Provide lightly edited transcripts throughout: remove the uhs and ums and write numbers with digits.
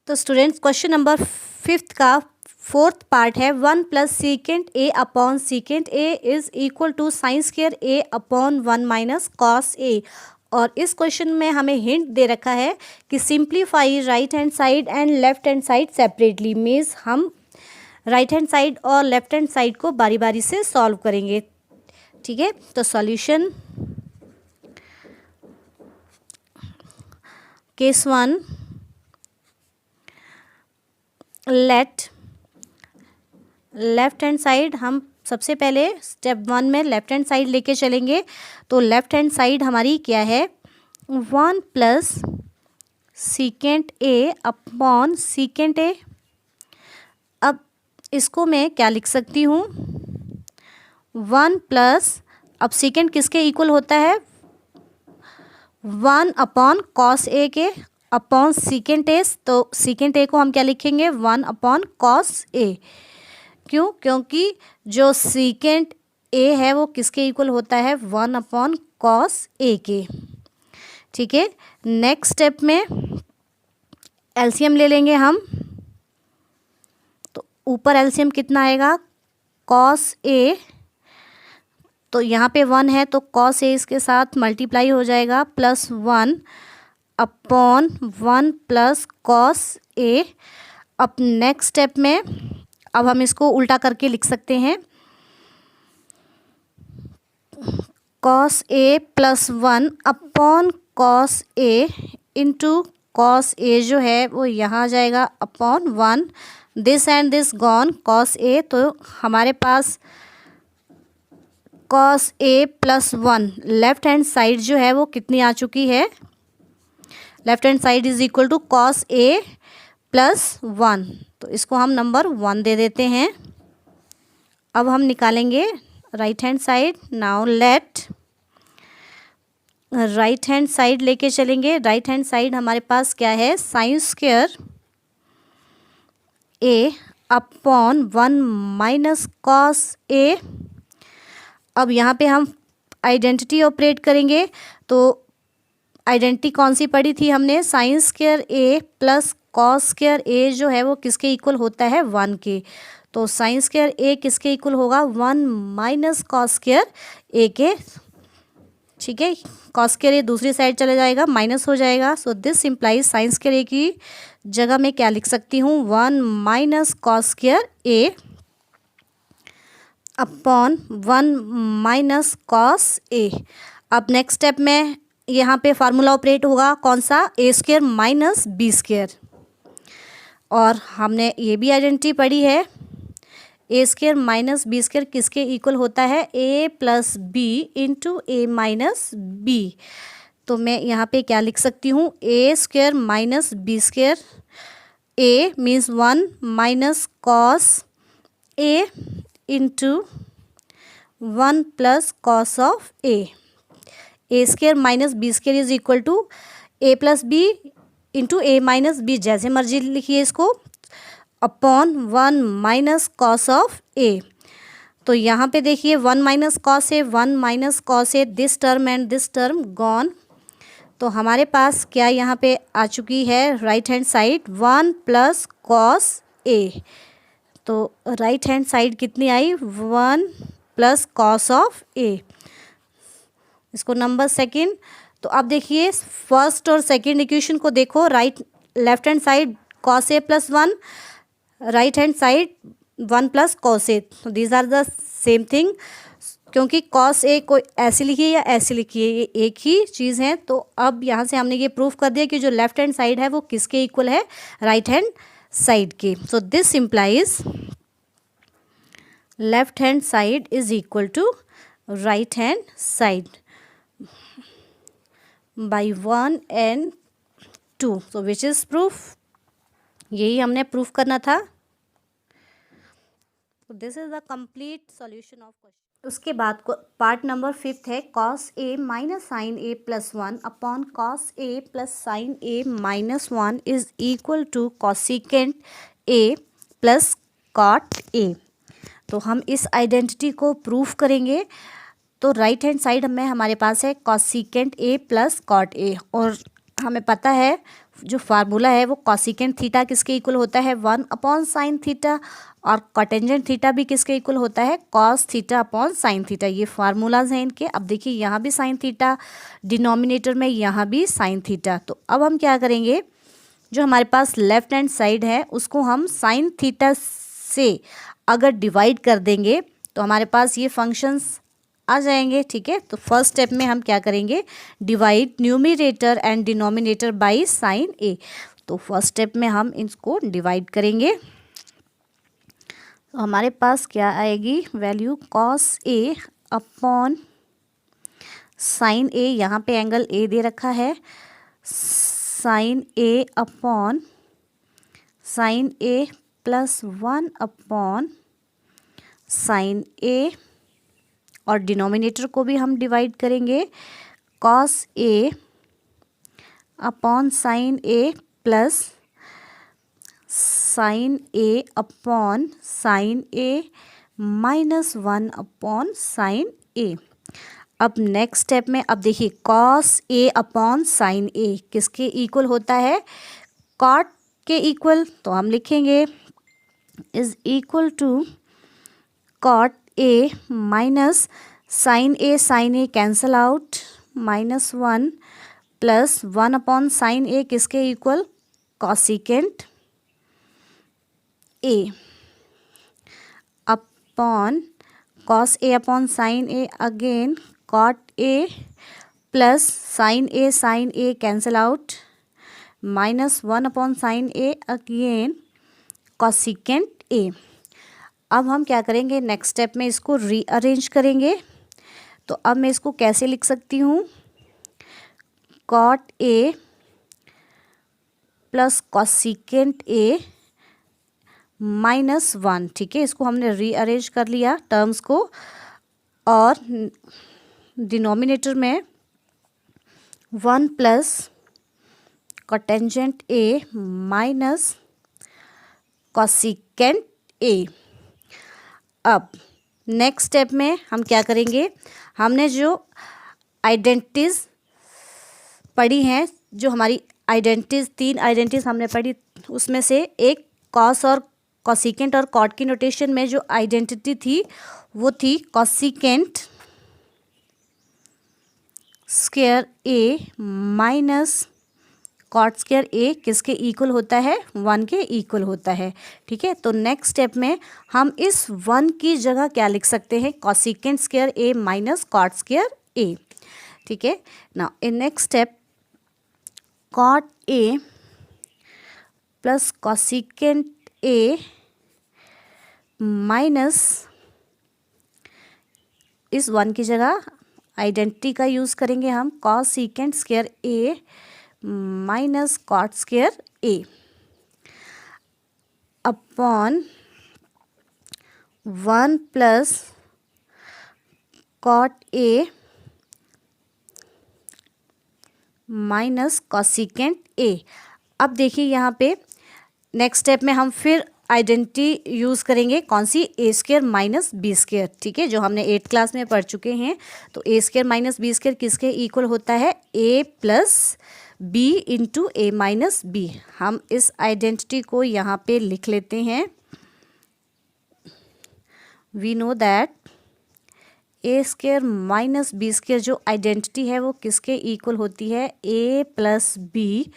तो students question number 5 का 4th part है 1 plus secant A upon secant A is equal to sine square A upon 1 minus cos A. और इस question में हमें hint दे रखा है कि simplify right hand side and left hand side separately, means हम राइट हैंड साइड और left hand side को बारी बारी से सॉल्व करेंगे। ठीक है, तो solution case 1, let left hand side, हम सबसे पहले स्टेप 1 में लेफ्ट हैंड साइड लेके चलेंगे। तो लेफ्ट हैंड साइड हमारी क्या है, 1 plus secant A upon secant ए। अब इसको मैं क्या लिख सकती हूँ, 1 प्लस, अब सीकेंट किसके इक्वल होता है, 1 अपॉन कॉस ए के अपॉन सीकेंट ए। तो सीकेंट ए को हम क्या लिखेंगे, 1 अपॉन कॉस ए। क्यों, क्योंकि जो सीकेंट ए है वो किसके इक्वल होता है, 1 अपॉन कॉस ए के। ठीक है, नेक्स्ट स्टेप में एलसीएम ले लेंगे हम। तो ऊपर एलसीएम कितना आएगा, कॉस ए, तो यहाँ पे 1 है तो कॉस ए इसके साथ मल्टीप्लाई हो जाएगा, plus 1 upon 1 plus cos A. अब नेक्स्ट स्टेप में अब हम इसको उल्टा करके लिख सकते हैं, cos A plus 1 upon cos A into cos A जो है वो यहाँ आ जाएगा upon 1, this and this gone, cos A. तो हमारे पास cos A plus 1 left hand side जो है वो कितनी आ चुकी है, left hand side is equal to cos A plus 1। तो इसको हम नंबर 1 दे देते हैं। अब हम निकालेंगे right hand side. Now let right hand side लेके चलेंगे। राइट हैंड साइड हमारे पास क्या है, sign square A upon 1 minus cos A. अब यहाँ पे हम आइडेंटिटी ऑपरेट करेंगे। तो आइडेंटिटी कौन सी पढ़ी थी हमने, साइन स्क्वायर ए प्लस कॉस स्क्वायर ए जो है वो किसके इक्वल होता है, 1 के। तो साइन स्क्वायर ए किसके इक्वल होगा, 1 माइनस कॉस स्क्वायर ए के। ठीक है, कॉस स्क्वायर ए दूसरी साइड चले जाएगा, माइनस हो जाएगा। So this implies sine square A की जगह में क्या लिख सकती हूँ, 1 minus cos square A upon 1 minus cos A. अब नेक्स्ट स्टेप में यहाँ पे फार्मूला ऑपरेट होगा, कौन सा, a square minus B square. और हमने ये भी आइडेंटिटी पढ़ी है, a square minus B square किसके इक्वल होता है, ए प्लस बी इंटू ए माइनस बी। तो मैं यहाँ पे क्या लिख सकती हूँ, a square minus B square, a means 1 minus cos A into 1 plus cos of A. A square minus B square is equal to a plus B into A minus b, जैसे मर्जी लिखिए इसको, upon 1 minus cos of A. तो यहाँ पे देखिए 1 minus cos A, 1 minus cos A, this term and this term gone. तो हमारे पास क्या यहाँ पे आ चुकी है, right hand side 1 plus cos A. तो राइट हैंड साइड कितनी आई, 1 प्लस कॉस ऑफ ए। इसको नंबर सेकंड। तो अब देखिए फर्स्ट और सेकंड इक्वेशन को देखो, left hand side cos A plus 1, right hand side 1 plus cos A. तो these are the same thing, क्योंकि कॉस ए को ऐसे लिखिए या ऐसे लिखिए ये एक ही चीज़ है। तो अब यहाँ से हमने ये प्रूफ कर दिया कि जो लेफ्ट हैंड साइड है वो किसके इक्वल है, राइट हैंड साइड के। So this implies left hand side is equal to right hand side by 1 and 2, so which is proof, यही हमने प्रूफ करना था। so this is the complete solution of question। उसके बाद part number 5 है, cos a minus sine a plus 1 upon cos a plus sine a minus 1 is equal to cosecant a plus cot a। तो हम इस identity को proof करेंगे। तो right hand side में हमारे पास है cosecant A plus cot A, और हमें पता है जो फार्मूला है वो कॉसिकेंट थीटा किसके इक्वल होता है 1/sin थीटा, और कॉटेंजेंट थीटा भी किसके इक्वल होता है cos theta upon sine theta. ये फार्मूलाज हैं इनके। अब देखिए यहाँ भी साइन थीटा डिनोमिनेटर में, यहाँ भी साइन थीटा। तो अब हम क्या करेंगे, जो हमारे पास लेफ्ट हैंड साइड है उसको हम साइन थीटा से अगर डिवाइड कर देंगे तो हमारे पास ये फंक्शंस आ जाएंगे। ठीक है, तो फर्स्ट स्टेप में हम क्या करेंगे, divide numerator and denominator by sine A. तो फर्स्ट स्टेप में हम इसको डिवाइड करेंगे, तो हमारे पास क्या आएगी value cos A upon sine ए, यहाँ पे एंगल ए दे रखा है, sign A upon sine A plus 1 sign ए, और डिनोमिनेटर को भी हम डिवाइड करेंगे cos A upon sine A plus sine A upon sine A minus 1 sign ए। अब नेक्स्ट स्टेप में अब देखिए कॉस ए अपॉन साइन ए किसके इक्वल होता है, कॉट के इक्वल। तो हम लिखेंगे is equal to cot A minus sine A cancel out -1 plus 1/sin A किसके equal cosecant A upon cos A upon sine A again cot A plus sine A cancel out -1/sin A again cosecant A. अब हम क्या करेंगे, next step में इसको rearrange करेंगे। तो अब मैं इसको कैसे लिख सकती हूँ, कॉट ए प्लस कॉसिकेंट ए -1। ठीक है, इसको हमने रीअरेंज कर लिया टर्म्स को, और डिनोमिनेटर में 1 plus कॉटेंजेंट A minus cosecant A. अब नेक्स्ट स्टेप में हम क्या करेंगे, हमने जो आइडेंटिटीज़ पढ़ी हैं, जो हमारी आइडेंटिटीज़ 3 आइडेंटिटीज़ हमने पढ़ी, उसमें से एक कॉस और कॉसिकेंट और कॉट की नोटेशन में जो आइडेंटिटी थी वो थी cosecant square A minus cot square ए किसके इक्वल होता है 1 के इक्वल होता है। ठीक है, तो नेक्स्ट स्टेप में हम इस 1 की जगह क्या लिख सकते हैं, cosecant square A minus cot square A. ठीक है, now in next step cot A plus cosecant A minus इस 1 की जगह आइडेंटिटी का यूज़ करेंगे हम, cosecant square A minus cot square A upon 1 plus cot A minus cosecant A. अब देखिए यहाँ पे नेक्स्ट स्टेप में हम फिर आइडेंटिटी यूज़ करेंगे, कौन सी, ए स्क्वायर माइनस बी स्क्वायर। ठीक है, जो हमने 8th क्लास में पढ़ चुके हैं। तो A square minus B square किसके इक्वल होता है, ए प्लस बी इंटू ए माइनस बी। हम इस आइडेंटिटी को यहाँ पे लिख लेते हैं। We know that A square minus B square जो आइडेंटिटी है वो किसके इक्वल होती है, ए प्लस बी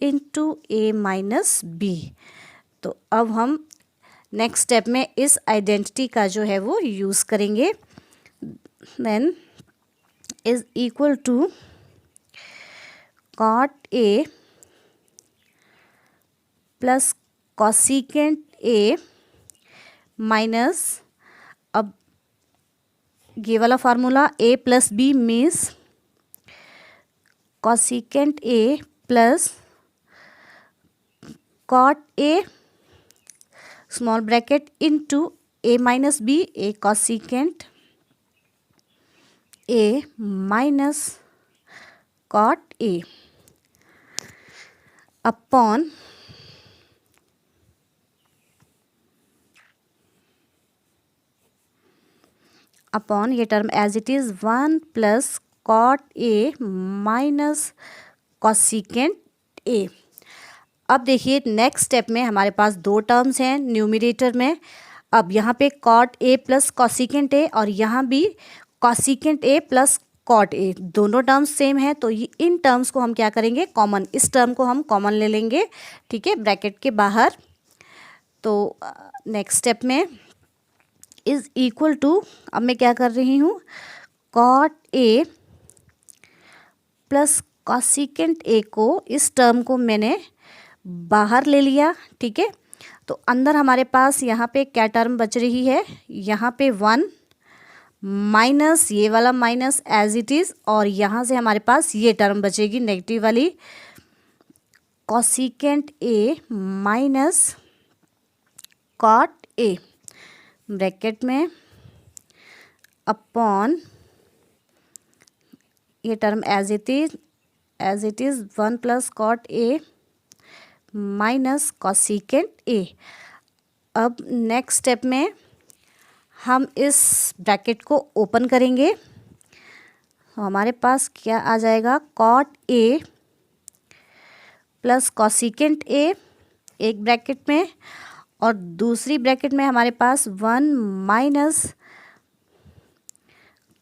इंटू ए माइनस बी। तो अब हम नेक्स्ट स्टेप में इस आइडेंटिटी का जो है वो यूज़ करेंगे। Then is equal to cot A plus cosecant A minus, अब ये वाला formula a plus b means cosecant A plus cot A small bracket into a minus b, a cosecant A minus cot A upon ये term as it is 1 plus cot A minus cosecant A. अब देखिए next step में हमारे पास दो terms हैं numerator में। अब यहाँ पे cot A plus cosecant A और यहाँ भी cosecant A plus cot A, दोनों टर्म्स सेम है। तो इन टर्म्स को हम क्या करेंगे, कॉमन, इस टर्म को हम कॉमन ले लेंगे, ठीक है, ब्रैकेट के बाहर। तो नेक्स्ट स्टेप में इज इक्वल टू, अब मैं क्या कर रही हूँ, कॉट ए प्लस कॉसिकेंट ए को, इस टर्म को मैंने बाहर ले लिया, ठीक है। तो अंदर हमारे पास यहाँ पे क्या टर्म बच रही है, यहाँ पे 1 माइनस ये वाला माइनस एज इट इज़, और यहाँ से हमारे पास ये टर्म बचेगी नेगेटिव वाली, cosecant A minus cot A bracket में अपॉन ये term as it is 1 plus cot A minus cosecant A. अब नेक्स्ट स्टेप में हम इस ब्रैकेट को ओपन करेंगे, तो हमारे पास क्या आ जाएगा, cot A plus cosecant A एक ब्रैकेट में, और दूसरी ब्रैकेट में हमारे पास 1 minus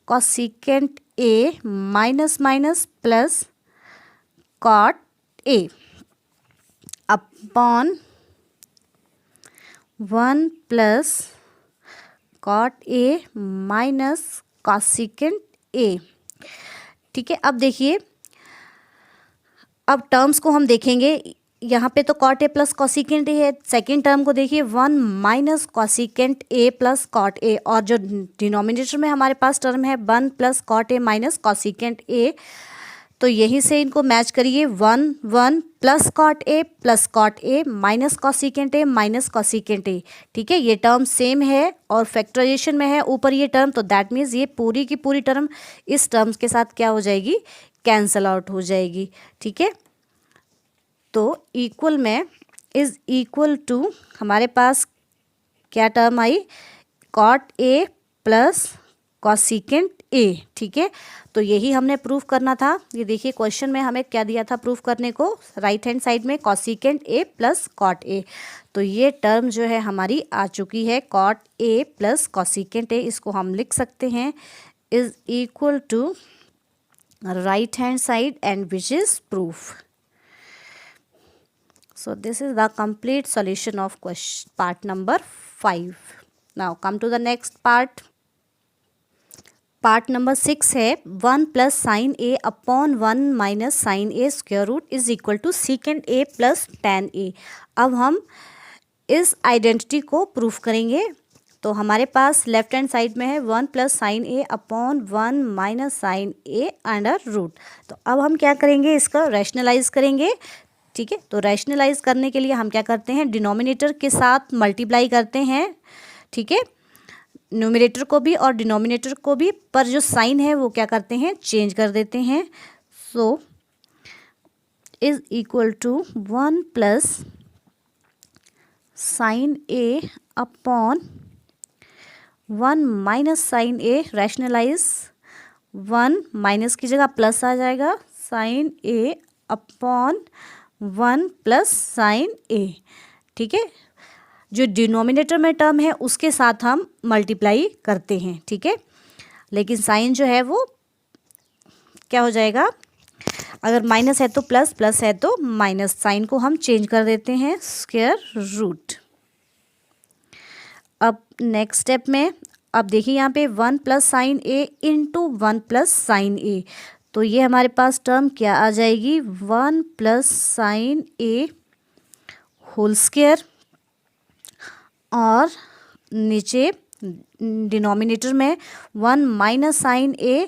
cosecant A minus minus plus cot A upon 1 plus cot A minus cosecant A, ठीक है। अब देखिए, अब टर्म्स को हम देखेंगे, यहाँ पे तो cot A plus cosecant A है। सेकेंड टर्म को देखिए, 1 minus cosecant A plus cot A, और जो डिनोमिनेटर में हमारे पास टर्म है 1 plus cot A minus cosecant A, तो यहीं से इनको मैच करिए, 1 1 plus cot A minus cosecant A minus cosecant A, ठीक है। ये टर्म सेम है और फैक्टराइजेशन में है ऊपर ये टर्म, तो दैट मीन्स ये पूरी की पूरी टर्म इस टर्म्स के साथ क्या हो जाएगी, कैंसल आउट हो जाएगी, ठीक है। तो इक्वल में इज इक्वल टू हमारे पास क्या टर्म आई, cot A plus cosecant A, ठीक है। तो यही हमने प्रूफ करना था। ये देखिए क्वेश्चन में हमें क्या दिया था प्रूफ करने को, राइट हैंड साइड में cosecant A plus cot A. तो ये टर्म जो है हमारी आ चुकी है, cot A plus cosecant A, इसको हम लिख सकते हैं is equal to right hand side and which is proof. So this is the complete solution of question part number 5. Now come to the next part. Part number 6 है 1 plus sin a upon 1 minus sin a square root is equal to secant a plus tan a. अब हम इस identity को proof करेंगे। तो हमारे पास left hand side में है 1 plus sine A upon 1 minus sine A under root. तो अब हम क्या करेंगे, इसका रैशनलाइज करेंगे, ठीक है। तो रैशनलाइज करने के लिए हम क्या करते हैं, डिनोमिनेटर के साथ मल्टीप्लाई करते हैं, ठीक है, न्यूमरेटर को भी और डिनोमिनेटर को भी, पर जो साइन है वो क्या करते हैं, चेंज कर देते हैं। So is equal to 1 plus sine A upon 1 minus sine A, rationalize 1 minus की जगह प्लस आ जाएगा, sine A upon 1 plus sine A, ठीक है। जो डिनोमिनेटर में टर्म है उसके साथ हम मल्टीप्लाई करते हैं, ठीक है। लेकिन साइन जो है वो क्या हो जाएगा, अगर माइनस है तो प्लस, प्लस है तो माइनस, साइन को हम चेंज कर देते हैं स्क्वायर रूट। अब नेक्स्ट स्टेप में, अब देखिए यहाँ पे 1 plus sine A into 1 plus sine A, तो ये हमारे पास टर्म क्या आ जाएगी, 1 plus sine A whole square, और नीचे डिनोमिनेटर में 1 minus sine A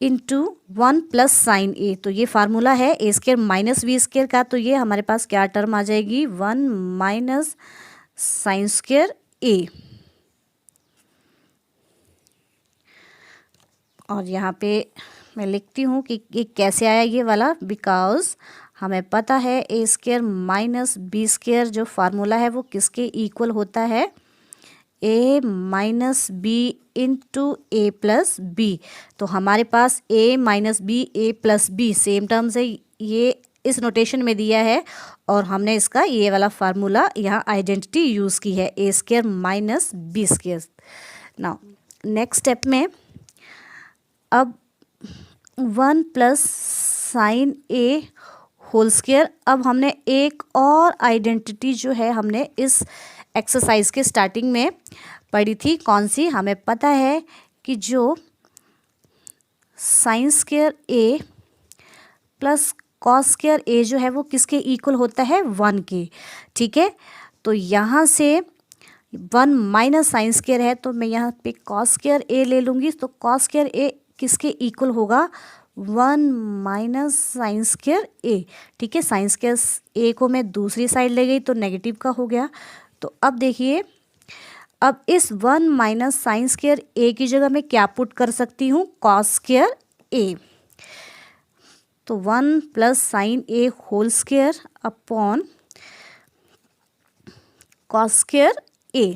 into 1 plus sine A. तो ये फार्मूला है a square minus B square का, तो ये हमारे पास क्या टर्म आ जाएगी, 1 माइनस साइन स्क्वायर ए। और यहाँ पे मैं लिखती हूँ कि ये कैसे आया ये वाला, बिकॉज हमें पता है a square minus B square जो फार्मूला है वो किसके इक्वल होता है, a minus b into a plus b. तो हमारे पास a minus b, a plus b same terms है, ये इस नोटेशन में दिया है और हमने इसका ये वाला फार्मूला यहाँ आइडेंटिटी यूज़ की है, a square minus B square. Now next step में अब 1 plus sine A whole square, अब हमने एक और आइडेंटिटी जो है हमने इस एक्सरसाइज के स्टार्टिंग में पढ़ी थी। कौन सी? हमें पता है कि जो साइन स्क्वायर ए प्लस कॉस स्क्वायर ए जो है वो किसके इक्वल होता है? 1 के। ठीक है, तो यहाँ से 1 माइनस साइन स्क्वायर है तो मैं यहाँ पे कॉस स्क्वायर ए ले लूँगी, तो कॉस स्क्वायर ए किसके इक्वल होगा? 1 माइनस साइन स्क्वायर ए। ठीक है, साइन स्क्वायर ए को मैं दूसरी साइड ले गई तो नेगेटिव का हो गया। तो अब देखिए, अब इस 1 माइनस साइन स्क्वायर ए की जगह मैं क्या पुट कर सकती हूँ? Cos square A. तो 1 plus sine A whole square upon cos square A.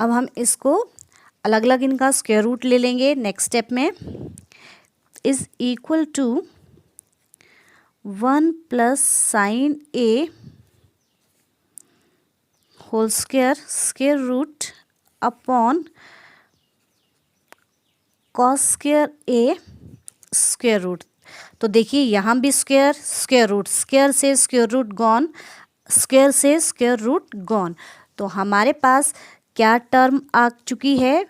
अब हम इसको अलग अलग इनका स्क्वायर रूट ले लेंगे नेक्स्ट स्टेप में। Is equal to 1 plus sine A whole square square root upon cos square A square root. तो देखिए यहाँ भी स्क्वायर स्क्वायर रूट, स्क्वायर से स्क्वायर रूट गॉन, स्क्वायर से स्क्वायर रूट गॉन। तो हमारे पास क्या टर्म आ चुकी है?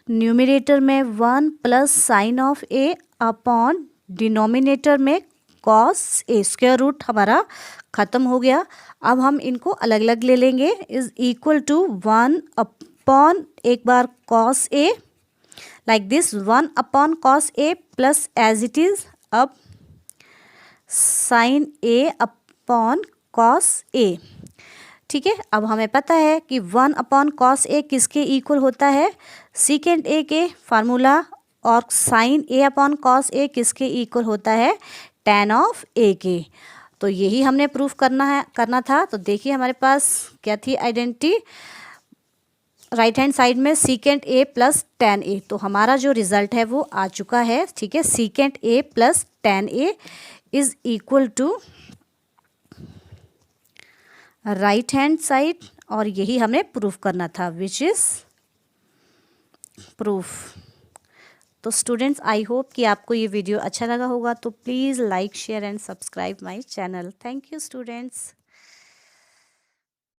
न्यूमरेटर में 1 plus sign of A upon denominator में कॉस ए, स्क्वायर रूट हमारा ख़त्म हो गया। अब हम इनको अलग अलग ले लेंगे। इज इक्वल टू 1 अपॉन एक बार cos A, like this 1 upon cos A plus as it is अब sine A upon cos A. ठीक है, अब हमें पता है कि 1 अपॉन कॉस ए किसके इक्वल होता है? सीकेंट ए के फार्मूला। और साइन ए अपॉन कॉस ए किसके इक्वल होता है? tan ऑफ ए के। तो यही हमने प्रूफ करना था। तो देखिए हमारे पास क्या थी आइडेंटिटी? राइट हैंड साइड में सीकेंट ए प्लस tan ए। तो हमारा जो रिजल्ट है वो आ चुका है। ठीक है, secant A plus tan A is equal to right hand side, और यही हमें प्रूफ करना था, विच इज प्रूफ। तो स्टूडेंट्स, आई होप कि आपको ये वीडियो अच्छा लगा होगा। तो please like share and subscribe my channel. Thank you students.